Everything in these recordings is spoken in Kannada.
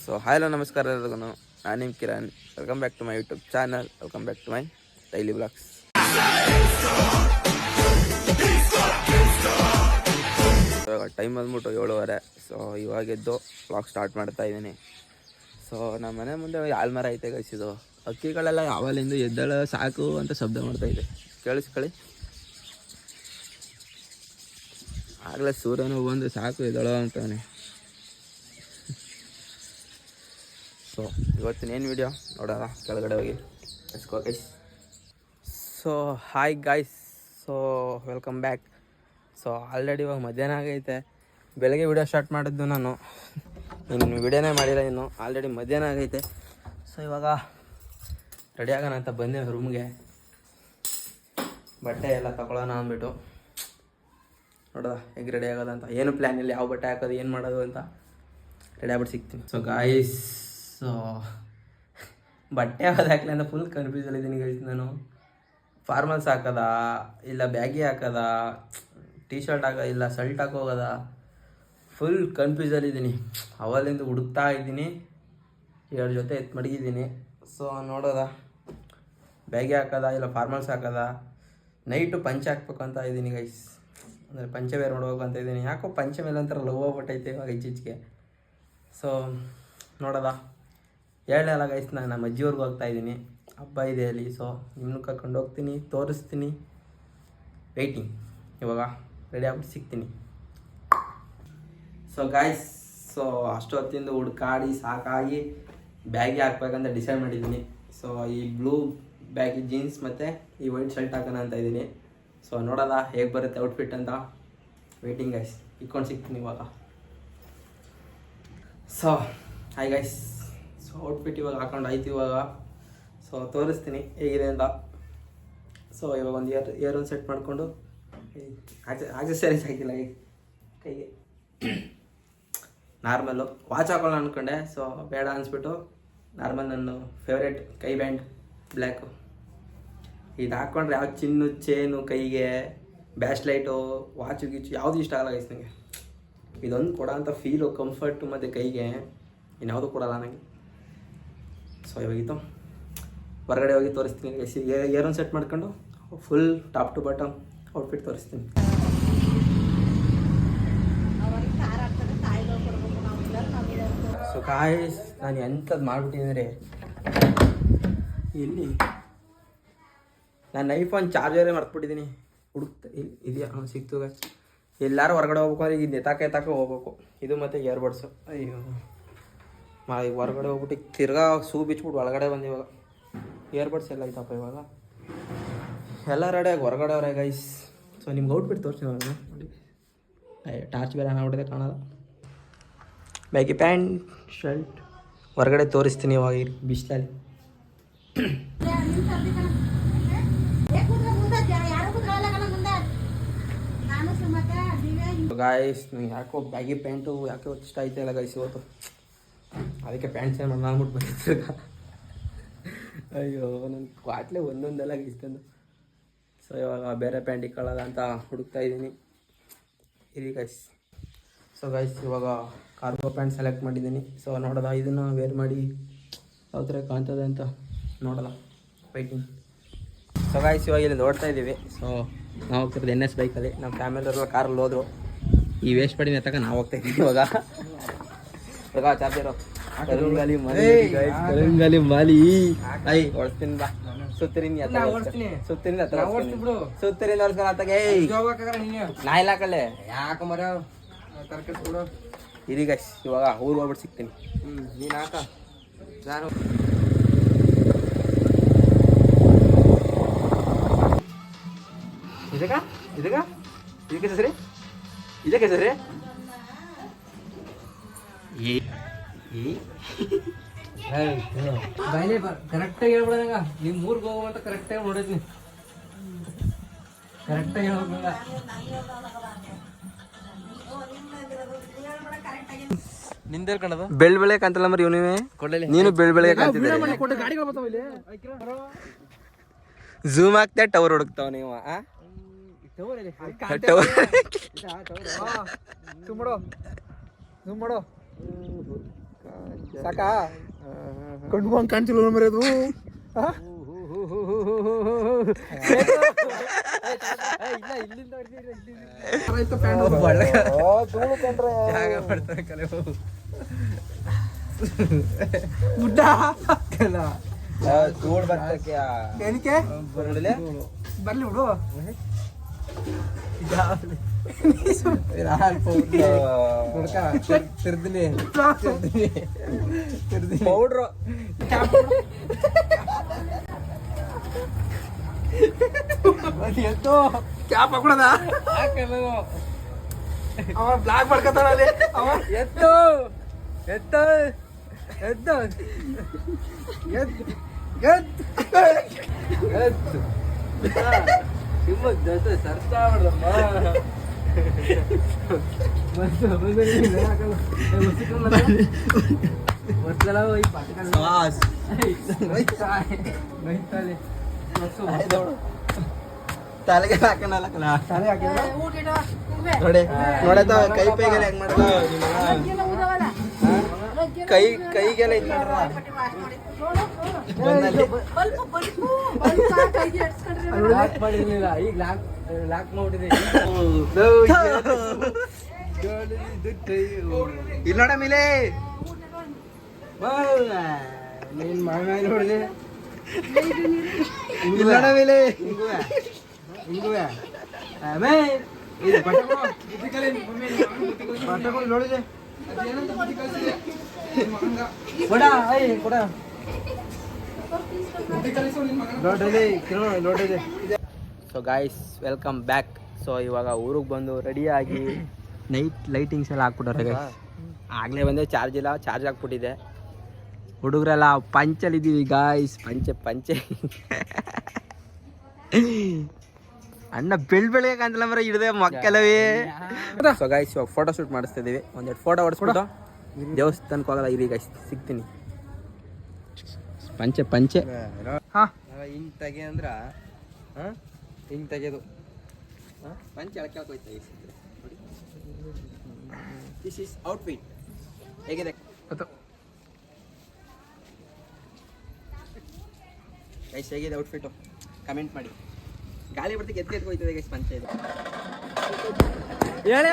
ಸೊ ಹಲೋ ನಮಸ್ಕಾರ ಎಲ್ಲರಿಗೂ, ನಾನು ನಿಮ್ಮ Kiran. Welcome back to my YouTube channel, welcome back to my daily blogs. ಇವಾಗ ಟೈಮ್ ಬಂದ್ಬಿಟ್ಟು 7:30. ಸೊ ಇವಾಗೆದ್ದು ಬ್ಲಾಗ್ ಸ್ಟಾರ್ಟ್ ಮಾಡ್ತಾ ಇದ್ದೀನಿ. ಸೊ ನಮ್ಮ ಮನೆ ಮುಂದೆ ಆಲ್ಮರ ಐತೆ ಗೈಸಿದು. ಹಕ್ಕಿಗಳೆಲ್ಲ ಯಾವಲ್ಲಿಂದ ಎದ್ದಳ ಸಾಕು ಅಂತ ಶಬ್ದ ಮಾಡ್ತಾಯಿದೆ, ಕೇಳಿಸ್ಕೊಳ್ಳಿ. ಆಗಲೇ ಸೂರ್ಯನು ಬಂದು ಸಾಕು ಎದ್ದಳೋ ಅಂತಾನೆ. ಸೊ ಇವತ್ತಿನೇನು ವಿಡಿಯೋ ನೋಡೋಣ, ಕೆಳಗಡೆ ಹೋಗಿ ಎಸ್ಕೋ guys. So hi guys, so welcome back. So already ಇವಾಗ ಮಧ್ಯಾಹ್ನ ಆಗೈತೆ. ಬೆಳಗ್ಗೆ ವಿಡಿಯೋ ಸ್ಟಾರ್ಟ್ ಮಾಡಿದ್ದು ನಾನು, ಇನ್ನು ವಿಡಿಯೋನೇ ಮಾಡಿಲ್ಲ, ಇನ್ನು ಆಲ್ರೆಡಿ ಮಧ್ಯಾಹ್ನ ಆಗೈತೆ. ಸೊ ಇವಾಗ ರೆಡಿ ಆಗೋಣ ಅಂತ ಬಂದೆ ರೂಮ್ಗೆ. ಬಟ್ಟೆ ಎಲ್ಲ ತಗೊಳ್ಳೋಣ ಅಂದ್ಬಿಟ್ಟು ನೋಡೋದ ಹೇಗೆ ರೆಡಿ ಆಗೋದಂತ. ಏನು ಪ್ಲ್ಯಾನ್ ಇಲ್ಲ, ಯಾವ ಬಟ್ಟೆ ಹಾಕೋದು, ಏನು ಮಾಡೋದು ಅಂತ ರೆಡಿ ಆಗ್ಬಿಟ್ಟು ಸಿಗ್ತೀನಿ. ಸೊ ಗಾಯ್ಸ್, ಸೊ ಬಟ್ಟೆ ಯಾವ್ದು ಹಾಕಲಿ ಅಂತ ಫುಲ್ ಕನ್ಫ್ಯೂಸಲ್ಲಿದ್ದೀನಿ ಗೈಸ್. ನಾನು ಫಾರ್ಮಲ್ಸ್ ಹಾಕೋದಾ, ಇಲ್ಲ ಬ್ಯಾಗಿ ಹಾಕೋದಾ, ಟೀ ಶರ್ಟ್ ಹಾಕೋ, ಇಲ್ಲ ಶರ್ಟ್ ಹಾಕೋಗೋದ, ಫುಲ್ ಕನ್ಫ್ಯೂಸಲ್ಲಿದ್ದೀನಿ. ಅವಲ್ಲಿಂದ ಹುಡುಕ್ತಾ ಇದ್ದೀನಿ, 7 ಜೊತೆ ಎತ್ತು ಮಡಗಿದ್ದೀನಿ. ಸೊ ನೋಡೋದ ಬ್ಯಾಗಿ ಹಾಕೋದಾ, ಇಲ್ಲ ಫಾರ್ಮಲ್ಸ್ ಹಾಕೋದಾ. ನೈಟು ಪಂಚೆ ಹಾಕ್ಬೇಕು ಅಂತ ಇದ್ದೀನಿ ಗೈಸ್, ಅಂದರೆ ಪಂಚೆ ವೇರ್ ಮಾಡ್ಬೇಕು ಅಂತ ಇದ್ದೀನಿ. ಯಾಕೋ ಪಂಚೆ ಮೇಲೆ ಒಂಥರ ಲವ್ ಆಗ್ಬಿಟ್ಟೈತೆ ಇವಾಗ ಇತ್ತೀಚೆಗೆ. ಸೊ ನೋಡೋದ ಹೇಳಲ್ಲ ಗೈಸ್, ನಾನು ನಮ್ಮ ಅಜ್ಜಿಯವ್ರಿಗೆ ಹೋಗ್ತಾಯಿದ್ದೀನಿ, ಹಬ್ಬ ಇದೆ ಅಲ್ಲಿ. ಸೊ ನಿಮ್ಮನ್ನು ಕರ್ಕೊಂಡು ಹೋಗ್ತೀನಿ, ತೋರಿಸ್ತೀನಿ. ವೆಯ್ಟಿಂಗ್, ಇವಾಗ ರೆಡಿ ಆಗ್ಬಿಟ್ಟು ಸಿಗ್ತೀನಿ. ಸೊ ಗಾಯ್ಸ್, ಸೊ ಅಷ್ಟು ಹೊತ್ತಿಂದ ಹುಡ್ಕಾಡಿ ಸಾಕಾಗಿ ಬ್ಯಾಗಿ ಹಾಕ್ಬೇಕಂತ ಡಿಸೈಡ್ ಮಾಡಿದ್ದೀನಿ. ಸೊ ಈ ಬ್ಲೂ ಬ್ಯಾಗಿ ಜೀನ್ಸ್ ಮತ್ತು ಈ ವೈಟ್ ಶರ್ಟ್ ಹಾಕೋಣ ಅಂತ ಇದ್ದೀನಿ. ಸೊ ನೋಡೋದ ಹೇಗೆ ಬರುತ್ತೆ ಔಟ್ಫಿಟ್ ಅಂತ. ವೆಯ್ಟಿಂಗ್ ಗೈಸ್, ಇಟ್ಕೊಂಡು ಸಿಗ್ತೀನಿ ಇವಾಗ. So hi guys, so outfit ಇವಾಗ ಹಾಕೊಂಡು ಆಯ್ತು ಇವಾಗ. ಸೊ ತೋರಿಸ್ತೀನಿ ಹೇಗಿದೆ ಅಂತ. ಸೊ ಇವಾಗ ಒಂದು ಇಯರ್ ಒಂದು ಸೆಟ್ ಮಾಡಿಕೊಂಡು, ಆಕ್ಸೆಸರೀಸ್ ಹಾಕಿಲ್ಲ ಈಗ ಕೈಗೆ, ನಾರ್ಮಲ್ಲು ವಾಚ್ ಹಾಕೊಳ್ಳೋಣ ಅಂದ್ಕೊಂಡೆ. ಸೊ ಬೇಡ ಅನಿಸ್ಬಿಟ್ಟು ನಾರ್ಮಲ್ ನನ್ನ ಫೇವ್ರೇಟ್ ಕೈ ಬ್ಯಾಂಡ್ ಬ್ಲ್ಯಾಕು. ಇದು ಹಾಕ್ಕೊಂಡ್ರೆ ಯಾವ ಚಿನ್ನು ಚೇನು ಕೈಗೆ, ಬ್ಯಾಸ್ಲೈಟು, ವಾಚು ಗೀಚು ಯಾವುದು ಇಷ್ಟ ಆಗಲ್ಲ ಗೈಸ್ ನನಗೆ. ಇದೊಂದು ಕೊಡೋ ಅಂಥ ಫೀಲು, ಕಂಫರ್ಟು ಮತ್ತು ಕೈಗೆ ಇನ್ಯಾವುದು ಕೊಡಲ್ಲ ನನಗೆ. ಸೊ ಇವಾಗಿತ್ತು ಹೊರಗಡೆ ಹೋಗಿ ತೋರಿಸ್ತೀನಿ ಗೈಸ್. ಇಯರ್ ಸೆಟ್ ಮಾಡ್ಕೊಂಡು full top to bottom outfit ತೋರಿಸ್ತೀನಿ. ಸೊ ಗಾಯ್ಸ್, ನಾನು ಎಂಥದ್ದು ಮಾಡ್ಬಿಟ್ಟಿದ್ರೆ, ಇಲ್ಲಿ ನಾನು ಐಫೋನ್ ಚಾರ್ಜರೇ ಮರ್ತ್ಬಿಟ್ಟಿದ್ದೀನಿ. ಹುಡುಕ್ತಾ ಇದೆಯಾ, ಸಿಕ್ತು ಗಾಯ್ಸ್. ಎಲ್ಲರೂ ಹೊರಗಡೆ ಹೋಗ್ಬೇಕು ಅಂದ್ರೆ ಈಗ ಎತ್ತಾಕ ಹೋಗ್ಬೇಕು. ಇದು ಮತ್ತು ಇಯರ್ಬಡ್ಸು. ಅಯ್ಯೋ ಹೊರಗಡೆ ಹೋಗ್ಬಿಟ್ಟು ತಿರ್ಗಾ ಶೂ ಬಿಚ್ಬಿಟ್ಟು ಒಳಗಡೆ ಬಂದು ಇವಾಗ ಇಯರ್ಬಡ್ಸ್ ಎಲ್ಲ ಐತಪ್ಪ. ಇವಾಗ ಎಲ್ಲ ರೆಡಿಯಾಗಿ ಹೊರಗಡೆ ಅವರೇ ಗೈಸ್. ಸೊ ನಿಮ್ಗೆ ಔಟ್ಫಿಟ್ ತೋರಿಸ್ತೀನಿ ಇವಾಗ ನೋಡಿ. ಟಾರ್ಚ್ ಬೇರೆ ಆಗ್ಬಿಟ್ಟಿದೆ, ಕಾಣೋದು. ಬ್ಯಾಗಿ ಪ್ಯಾಂಟ್ ಶರ್ಟ್ ಹೊರಗಡೆ ತೋರಿಸ್ತೀನಿ ಇವಾಗ ಬಿಸಿಲಲ್ಲಿ. ಗಾಯ್ಸ್, ನಂಗೆ ಯಾಕೋ ಬ್ಯಾಗಿ ಪ್ಯಾಂಟು ಯಾಕೋ ಇಷ್ಟ ಐತೆ ಇಲ್ಲ ಗೈಸ್ ಇವತ್ತು. ಅದಕ್ಕೆ ಪ್ಯಾಂಟ್ ಚೇಂಜ್ ಮಾಡೋಣ ಅಂದ್ಬಿಟ್ಟು ಬಂದಿರ್ತೀರ. ಅಯ್ಯೋ ನನ್ನ ಕ್ವಾಟ್ಲೆ ಒಂದೊಂದೆಲ್ಲ ಗೈಸ್ತಂದು. ಸೊ ಇವಾಗ ಬೇರೆ ಪ್ಯಾಂಟ್ ಇಕ್ಕೊಳ್ಳೋದ ಅಂತ ಹುಡುಕ್ತಾ ಇದ್ದೀನಿ. ಇರಿ ಗೈಸ್. ಸೊ ಗೈಸ್, ಇವಾಗ ಕಾರ್ಗೋ ಪ್ಯಾಂಟ್ ಸೆಲೆಕ್ಟ್ ಮಾಡಿದ್ದೀನಿ. ಸೊ ನೋಡೋದ ಇದನ್ನು ವೇರ್ ಮಾಡಿ ಯಾವ ಥರ ಕಾಣ್ತದೆ ಅಂತ ನೋಡೋಲ್ಲ. ವೈಟಿಂಗ್. ಸೊ ಗೈಸ್, ಇವಾಗ ಇಲ್ಲಿ ಓಡ್ತಾ ಇದ್ದೀವಿ. ಸೊ ನಾವು ಹೋಗ್ತಿರೋದು NS ಬೈಕಲ್ಲಿ. ನಮ್ಮ ಫ್ಯಾಮಿಲಿಯವ್ರೆಲ್ಲ ಕಾರಲ್ಲಿ ಹೋದ್ರು. ಈ ವೇಸ್ಟ್ ಪಡಿನ ಎತ್ತಕ ನಾವು ಹೋಗ್ತಾ ಇದ್ದೀವಿ ಇವಾಗ. ಚಾರ್ಜರು ಕರಂಗಾಲಿ ಮಾಲಿ ಐ ಓಡಿಸ್ತೀನಿ ಬಾ. ಸುತ್ತರಿಂದ ನಾ ಇಲ್ಲ ಕಳ್ಳೆ ಯಾಕ ಮರ ತರಕಾರಿ. ಇರಿ ಗೈಸ್, ಇವಾಗ ಊರು ಹೋಗ್ಬಿಟ್ಟು ಸಿಗ್ತೀನಿ. ನೀನು ಹಾಕ, ನಾನು ಇದಕ್ಕೆ ಸರಿ ಕರೆಕ್ಟಾಗಿ ಹೇಳ್ಬಿಡಂಗ. ನಿಮ್ಮ ಊರಿಗೆ ಹೋಗುವಂತ ಕರೆಕ್ಟಾಗಿ ನೋಡಿದ್ನಿ. ಕರೆಕ್ಟಾಗಿ ಹೇಳ್ಬೇಕಂಗ. ನಿಂದ ಕಣದ ಬೆಳ್ಬೆಳೆ ಕಾಂತಲ್ಲ ಮರಿ ಇವನಿವೆ. ನೀನು ಬೆಳ್ಬೆಳೆ ಕಾಂತಿದ್ದೆ. ಝೂಮ್ ಆಗ್ತಾ ಟವರ್ ಹುಡುಕ್ತಾವ ನೀವು. ಸಾಕಾ ಕಣ್ಣು ಹಂಗೆ ಕಾಣ್ತಿಲ್ಲ ಮರಿ ಅದು ಏನಕ್ಕೆ ಬರ್ಲಿ ಬಿಡು ಪೌಡ್ರು ಕ್ಯಾಪ್ ಹಾಕೊಡದ ಅವ ಬ್ಲಾಕ್ ಮಾಡ್ಕೊತಾನ ಅವ ಎತ್ತು ಎತ್ತು ಎದ್ದು ಎದ್ದು ಎದ್ದು ನಿಮ್ಮ ಸರ್ತಾ ಮಾಡ್ದಮ್ಮ ತಲೆಗೆ ಹಾಕನಲ್ಲ ತಲೆ ಹಾಕಿಲ್ಲ ನೋಡಿ ನೋಡತ್ತ ಕೈ ಪೈಗೆಲ್ಲ ಹೆಂಗ್ ಮಾಡಲ್ಲ ಕೈಗೆಲ್ಲ ಇದು ಲಾಕ್ ಮಾಡಿರ್ಲಿಲ್ಲ ಈಗ ಲಾಕ್ ಮಾಡ್ಬಿಟ್ಟಿದೆ ಇಲ್ಲಿ ನೋಡ ಮೇಲೆ ನೀನ್ ಮಗ ನೋಡಿದೆ ಇಲ್ಲಿ ನೋಡ ಮೇಲೆ ಹಿಂಗುವೆ ನೋಡಿದೆ ಕೊಡ ಕೊಡ ನೋಡಿದೆ so guys welcome back. So ಇವಾಗ ಊರಿಗೆ ಬಂದು ರೆಡಿಯಾಗಿ ನೈಟ್ ಲೈಟಿಂಗ್ಸ್ ಎಲ್ಲ ಹಾಕ್ಬಿಟ್ಟಾರೆ ಗೈಸ್. ಆಗಲೇ ಬಂದೆ, ಚಾರ್ಜ್ ಇಲ್ಲ, ಚಾರ್ಜ್ ಹಾಕ್ಬಿಟ್ಟಿದೆ. ಹುಡುಗರೆಲ್ಲ ಪಂಚಲ್ಲಿದ್ದೀವಿ ಗಾಯ್ಸ್, ಪಂಚೆ ಅಣ್ಣ ಬೆಳ್ಳಿಗೆ ಕಾಣ್ತಿಲ್ಲ ಮರ ಹಿಡ್ದೆ ಮಕ್ಕಳವೇ. ಸೊ ಗಾಯ್ಸ್ ಇವಾಗ ಫೋಟೋ ಶೂಟ್ ಮಾಡಿಸ್ತಾ ಇದೀವಿ. ಒಂದೆರಡು ಫೋಟೋ ಹೊಡ್ಸ್ಬಿಟ್ಟು ದೇವಸ್ಥಾನಕ್ಕೆ ಹೋಗಲ್ಲ ಇರಿ ಗಾಯ್ಸ್, ಸಿಗ್ತೀನಿ. ಪಂಚೆ ಹಾ ಹಿಂಗ್ ತೆಗೆ ಅಂದ್ರ ಹಿಂಗ್ ತೆಗೆದು ಪಂಚೆ ಎಳಕ್ಕೆ ಹೋಯ್ತಾ ದಿಸ್ ಇಸ್ ಔಟ್ಫಿಟ್ ಹೇಗಿದೆ ಗೈಸ್? ಹೇಗಿದೆ ಔಟ್ಫಿಟ್ಟು ಕಮೆಂಟ್ ಮಾಡಿ. ಗಾಳಿ ಬರ್ತಿಗೆ ಎತ್ತಿ ಹೋಯ್ತದೆ ಗೈಸ್ ಪಂಚೆ ಇದು. ಹೇಳ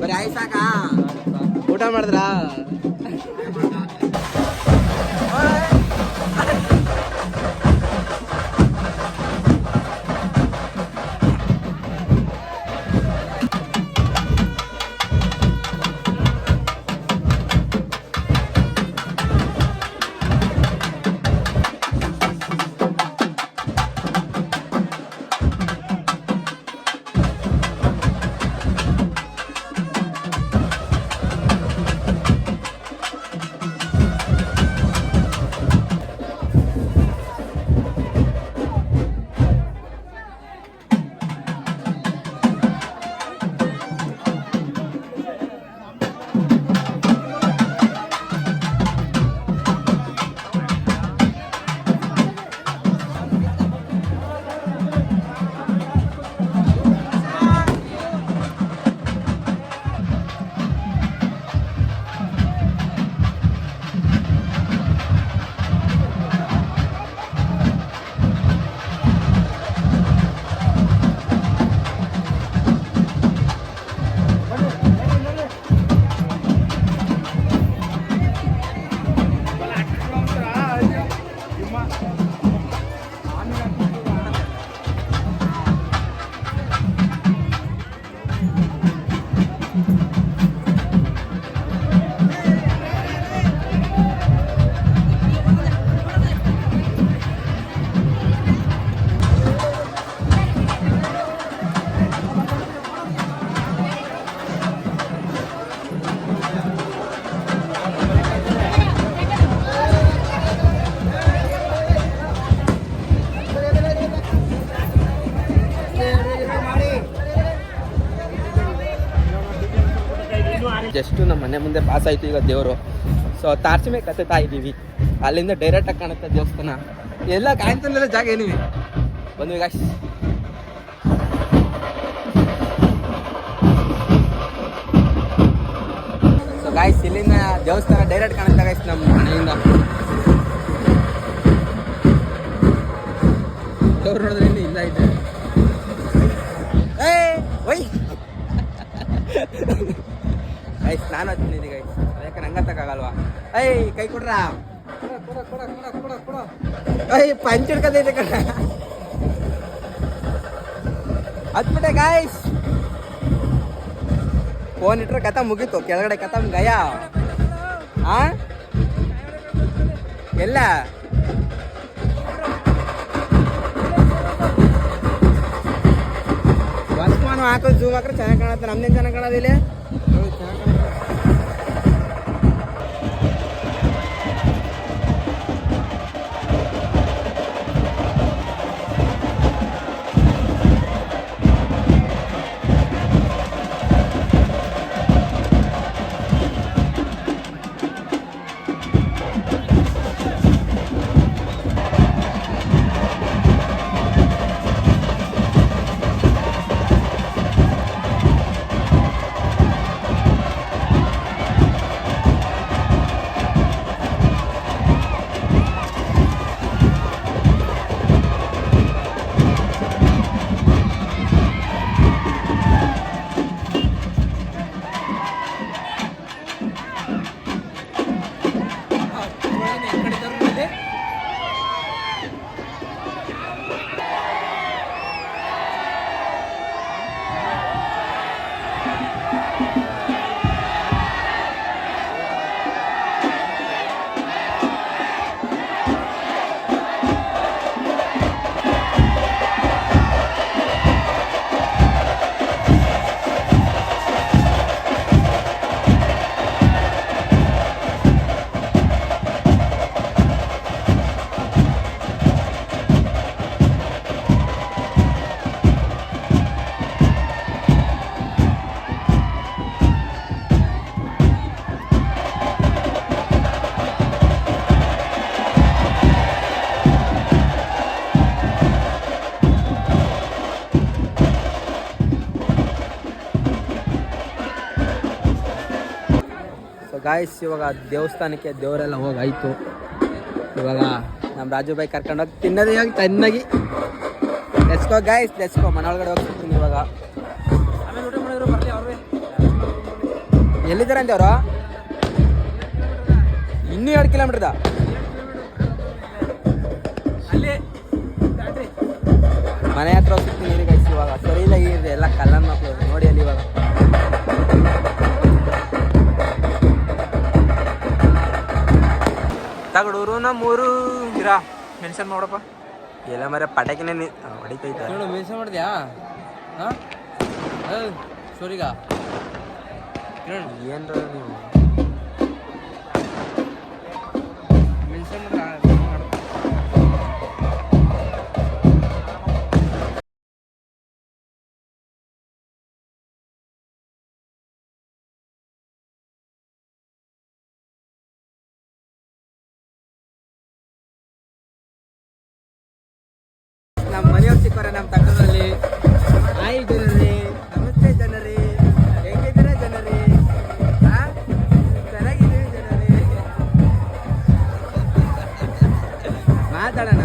ಬರೀ ಆಯ್ ಸಾಕಾ? ಊಟ ಮಾಡಿದ್ರಾ? ಜಸ್ಟ್ ನಮ್ಮ ಮನೆ ಮುಂದೆ ಪಾಸ್ ಆಯ್ತು ಈಗ ದೇವರು. ಸೊ ತಾರ್ಸಿ ಮೇಲೆ ಕತ್ತಾ ಇದ್ದೀವಿ, ಅಲ್ಲಿಂದ ಡೈರೆಕ್ಟಾಗಿ ಕಾಣುತ್ತೆ ದೇವಸ್ಥಾನ. ಎಲ್ಲ ಕಾಣ್ತಿಲ್ಲ ಜಾಗ ಏನಿವಿ ಬಂದ್ವಿ ಗಾಯ್ಸ್. ಸೊ ಗಾಯ್ಸ್ ಇಲ್ಲಿಂದ ದೇವಸ್ಥಾನ ಡೈರೆಕ್ಟ್ ಕಾಣುತ್ತೆ ಗಾಯ್ಸ್ ನಮ್ಮ ಮನೆಯಿಂದ. ದೇವ್ರು ನೋಡಿದ್ರೆ ಇಲ್ಲಿ ಇಲ್ಲ ಇದೆ. ಒಯ್ ಗೈಸ್ ನಾನು ಹಚ್ಚಿದ್ದೀನಿ ಗೈಸ್, ಯಾಕೆ ನಂಗೆ ಹತ್ತಕ್ಕಾಗಲ್ವಾ? ಕೈ ಕೊಡ್ರ ಪಂಚ್ ಹಿಡ್ಕತೈತೆ ಕಣ. ಹತ್ಬಿಟ್ಟೆ ಗಾಯ್ಸ್, ಫೋನ್ ಇಟ್ರೆ ಕಥ ಮುಗೀತು, ಕೆಳಗಡೆ ಕಥ ಗಯ. ಎಲ್ಲ ಬಸ್ಮಾನು ಹಾಕೋದು ಜೂಮ್ ಹಾಕ್ರೆ ಚೆನ್ನಾಗಿ ಕಾಣುತ್ತೆ. ನಮ್ದೇನು ಚೆನ್ನಾಗಿ ಕಾಣೋದಿಲ್ಲ. ಗಾಯ್ಸ್ ಇವಾಗ ದೇವಸ್ಥಾನಕ್ಕೆ ದೇವರೆಲ್ಲ ಹೋಗಾಯ್ತು. ಇವಾಗ ನಮ್ಮ ರಾಜು ಬಾಯ್ ಕರ್ಕೊಂಡೋಗಿ ತಿನ್ನೋದು ಇವಾಗ ಚೆನ್ನಾಗಿ. Let's go guys, let's go. ಮನೆ ಒಳಗಡೆ ಹೋಗ್ತಿರ್ತೀನಿ ಇವಾಗ. ಎಲ್ಲಿದ್ದಾರಂತೆ ಅವರು? ಇನ್ನೂ 2 ಕಿಲೋಮೀಟರ್ದ ಮನೆ ಹತ್ರ ಹೋಗ್ತಿರ್ತೀನಿ ಗಾಯ್ಸ್. ಇವಾಗ ಸರಿ ಇಲ್ಲ ಇದೆ ಎಲ್ಲ ಕಲ್ಲನ್ ಮಕ್ಕಳು ನೋಡಿ ಅಲ್ಲಿ. ಇವಾಗ ತಗಡೂರು ನಮ್ಮೂರು ಇರಾ ಮೆನ್ಷನ್ ಮಾಡಪ್ಪ. ಎಲ್ಲ ಮರ ಪಟಾಕಿನೇ ಹೊಡಿತೈತೆ. ಮೆನ್ಷನ್ ಮಾಡಿದ್ಯಾ? ಹಾಂ ಸೋರಿಗ ಏನ್ರ ನೀವು ಮೆನ್ಷನ್ ನಮ್ಮ ಮನೆಯವ್ರು ಸಿಕ್ಕವ್ರೆ ನಮ್ಮ ತಟ್ಟದಲ್ಲಿ. ಹಾಯ್ ಜನರೇ, ನಮಸ್ತೆ ಜನರೇ, ಹೇಗಿದ್ದೀರಾ ಜನರೇ? ಚೆನ್ನಾಗಿದ್ದೀವಿ ಜನರೇ. ಮಾತಾಡೋಣ.